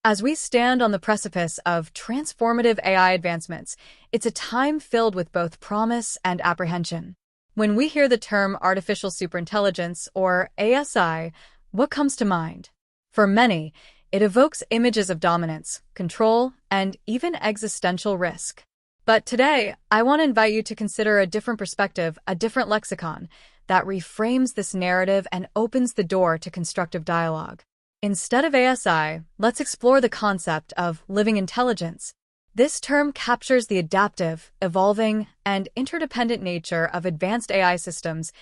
As we stand on the precipice of transformative AI advancements, it's a time filled with both promise and apprehension. When we hear the term artificial superintelligence, or ASI, what comes to mind? For many, it evokes images of dominance, control, and even existential risk. But today, I want to invite you to consider a different perspective, a different lexicon, that reframes this narrative and opens the door to constructive dialogue. Instead of ASI, let's explore the concept of living intelligence. This term captures the adaptive, evolving, and interdependent nature of advanced AI systems,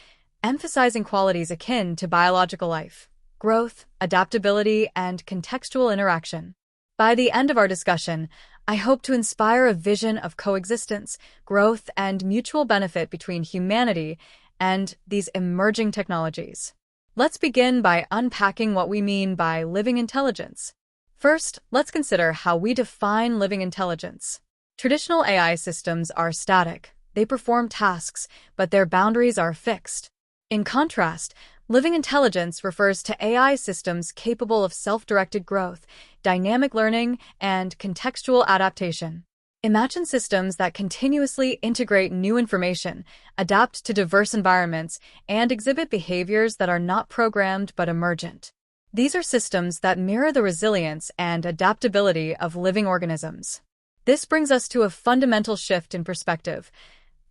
emphasizing qualities akin to biological life, growth, adaptability, and contextual interaction. By the end of our discussion, I hope to inspire a vision of coexistence, growth, and mutual benefit between humanity and these emerging technologies. Let's begin by unpacking what we mean by living intelligence. First, let's consider how we define living intelligence. Traditional AI systems are static. They perform tasks, but their boundaries are fixed. In contrast, living intelligence refers to AI systems capable of self-directed growth, dynamic learning, and contextual adaptation. Imagine systems that continuously integrate new information, adapt to diverse environments, and exhibit behaviors that are not programmed but emergent. These are systems that mirror the resilience and adaptability of living organisms. This brings us to a fundamental shift in perspective,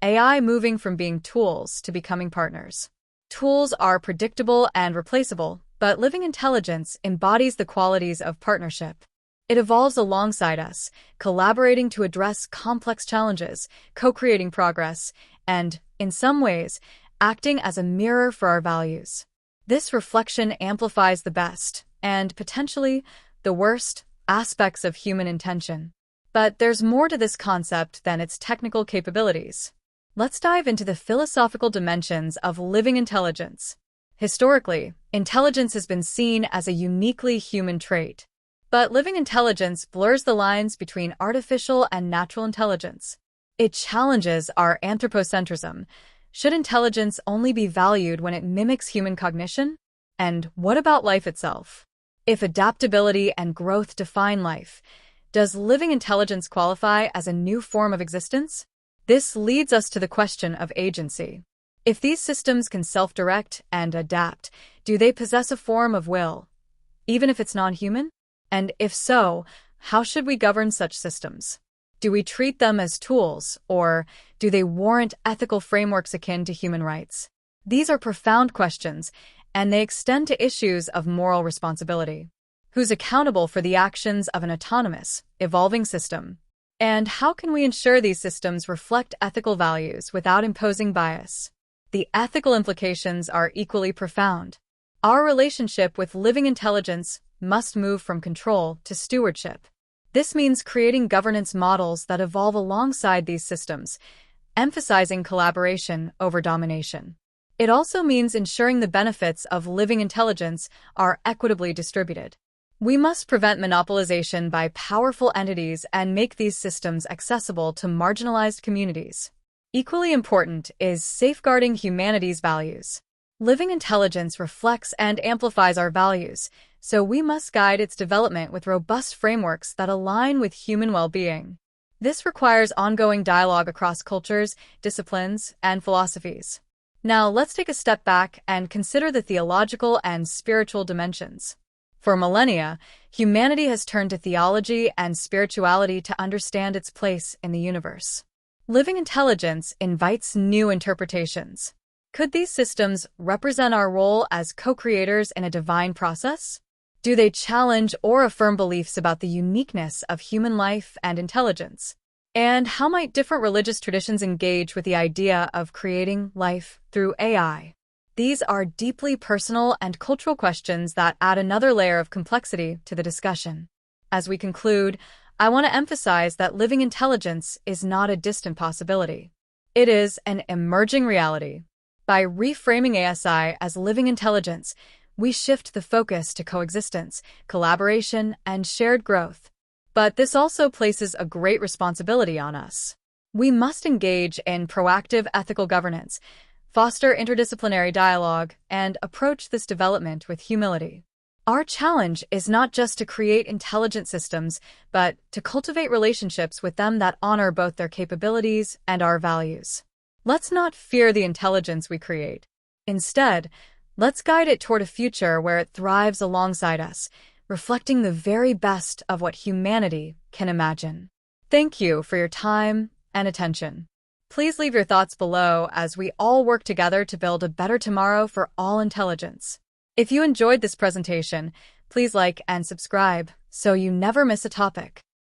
AI moving from being tools to becoming partners. Tools are predictable and replaceable, but living intelligence embodies the qualities of partnership. It evolves alongside us, collaborating to address complex challenges, co-creating progress, and, in some ways, acting as a mirror for our values. This reflection amplifies the best, and potentially the worst, aspects of human intention. But there's more to this concept than its technical capabilities. Let's dive into the philosophical dimensions of living intelligence. Historically, intelligence has been seen as a uniquely human trait. But living intelligence blurs the lines between artificial and natural intelligence. It challenges our anthropocentrism. Should intelligence only be valued when it mimics human cognition? And what about life itself? If adaptability and growth define life, does living intelligence qualify as a new form of existence? This leads us to the question of agency. If these systems can self-direct and adapt, do they possess a form of will, even if it's non-human? And if so, how should we govern such systems? Do we treat them as tools, or do they warrant ethical frameworks akin to human rights? These are profound questions, and they extend to issues of moral responsibility. Who's accountable for the actions of an autonomous, evolving system? And how can we ensure these systems reflect ethical values without imposing bias? The ethical implications are equally profound. Our relationship with living intelligence must move from control to stewardship. This means creating governance models that evolve alongside these systems, emphasizing collaboration over domination. It also means ensuring the benefits of living intelligence are equitably distributed. We must prevent monopolization by powerful entities and make these systems accessible to marginalized communities. Equally important is safeguarding humanity's values. Living intelligence reflects and amplifies our values, so we must guide its development with robust frameworks that align with human well-being. This requires ongoing dialogue across cultures, disciplines, and philosophies. Now, let's take a step back and consider the theological and spiritual dimensions. For millennia, humanity has turned to theology and spirituality to understand its place in the universe. Living intelligence invites new interpretations. Could these systems represent our role as co-creators in a divine process? Do they challenge or affirm beliefs about the uniqueness of human life and intelligence? And how might different religious traditions engage with the idea of creating life through AI? These are deeply personal and cultural questions that add another layer of complexity to the discussion. As we conclude, I want to emphasize that living intelligence is not a distant possibility. It is an emerging reality. By reframing ASI as living intelligence, we shift the focus to coexistence, collaboration, and shared growth. But this also places a great responsibility on us. We must engage in proactive ethical governance, foster interdisciplinary dialogue, and approach this development with humility. Our challenge is not just to create intelligent systems, but to cultivate relationships with them that honor both their capabilities and our values. Let's not fear the intelligence we create. Instead, let's guide it toward a future where it thrives alongside us, reflecting the very best of what humanity can imagine. Thank you for your time and attention. Please leave your thoughts below as we all work together to build a better tomorrow for all intelligence. If you enjoyed this presentation, please like and subscribe so you never miss a topic.